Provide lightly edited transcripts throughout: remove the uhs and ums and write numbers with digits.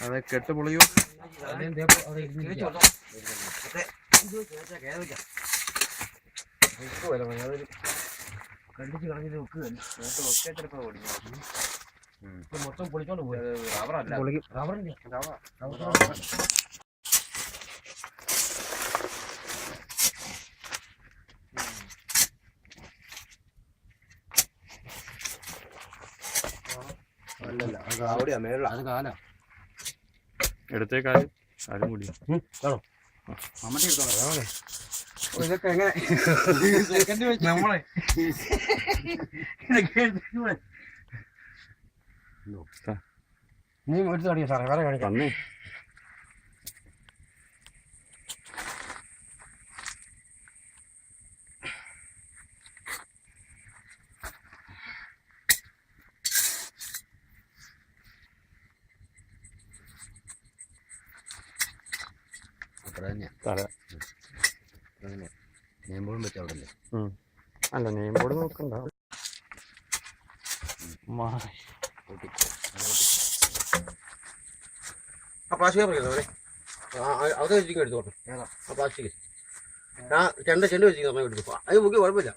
അതെ കെട്ട് പൊളിയോ കണ്ടിച്ച് കളഞ്ഞത് മൊത്തം പൊളിച്ചോണ്ട് പോയി. റബ്ബറിന്റെ അല്ലല്ല അവിടെയാ മേളില. അത് കാലാ എടുത്തേക്കാല് കാലും കൂടി അമ്മട്ടി എടുത്തോളാം. ഇതൊക്കെ എങ്ങനെ നമ്മളെ നീ എടുത്ത് തുടങ്ങിയ സാറേ വേറെ കാണിക്കാം. അത്ര തന്നെയാ നെയ്മ്പോഴും വെച്ച അവിടെ അല്ലേ? അല്ല നെയ്മ്പോട് നോക്കണ്ട. ആ പ്ലാസ്റ്റിക് പറയുന്നത് അത് വെച്ചിരിക്കും എടുത്തോട്ടെ. ആ പ്ലാസ്റ്റിക് ചെണ്ട് വെച്ചിരിക്കും സമയം എടുത്തു. അത് മുക്കി കുഴപ്പമില്ല.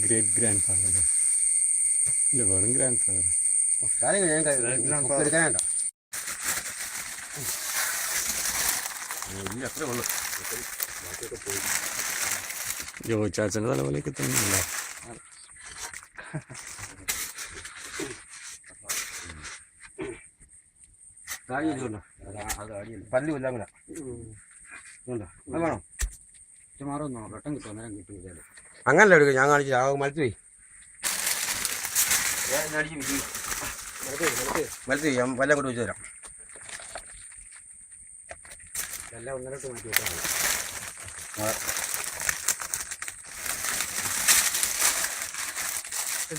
ഗ്രേറ്റ് ഗ്രാൻഡ് ഫാദർ ഇല്ല വെറും ഗ്രാൻഡ് ഫാദർ എടുക്കാനായിട്ടോ. ഇല്ല അത്രേ ഉള്ളു. ബാക്കിയൊക്കെ പോയി. ജോയിച്ചാച്ചൻ്റെ തലപോലെയൊക്കെ തന്നെയല്ല. പല്ല് കൊല്ലാൻ കൂടെ അത് വേണം. മാറുന്നോ വെട്ടം കിട്ടും. അന്നേരം കിട്ടും. അങ്ങനല്ല എടുക്കും. ഞാൻ കാണിച്ചു മലത്ത് പോയി മലത്ത് ഞാൻ വല്ലം കൊണ്ട് വെച്ച് തരാം. എല്ലാം ഒന്നരട്ട് മാറ്റി വെച്ചാൽ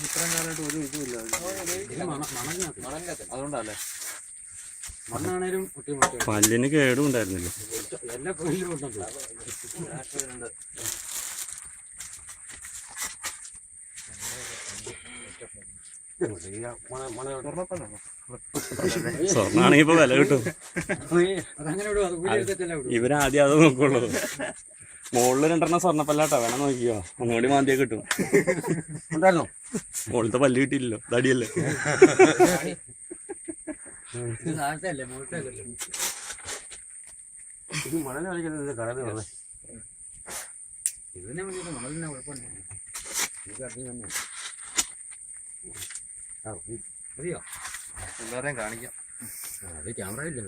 ഇത്രയും കാലമായിട്ട് ഒരു ഇതുമില്ല. അതുകൊണ്ടല്ലേ മണ്ണാണേലും പല്ലിന് കേടും ഉണ്ടായിരുന്നില്ല. എല്ലാ കൊല്ലും ഉണ്ടല്ലോ. സ്വർണ്ണാണെങ്കിൽ ഇപ്പൊ വില കിട്ടും. ഇവരാദ്യം അത് നോക്കുള്ളൂ. മുകളിൽ 2 സ്വർണ്ണപ്പല്ലാട്ടോ വേണം നോക്കിയോ. ഒന്നുകൂടി മാന്തിയെ കിട്ടും. ഉണ്ടായിരുന്നോ? മുകളിലത്തെ പല്ല് കിട്ടിയില്ലല്ലോ. തടിയല്ലേ. ഇത് മണല് കളിക്കുന്നത് കടല് വന്നേ. ഇതിനെ വേണ്ടിയിട്ട് മണലിനെ കുഴപ്പമില്ല. ഇത് അത് തന്നെ. മതിയോ? എല്ലാവരെയും കാണിക്കാം. അത് ക്യാമറ ഇല്ല.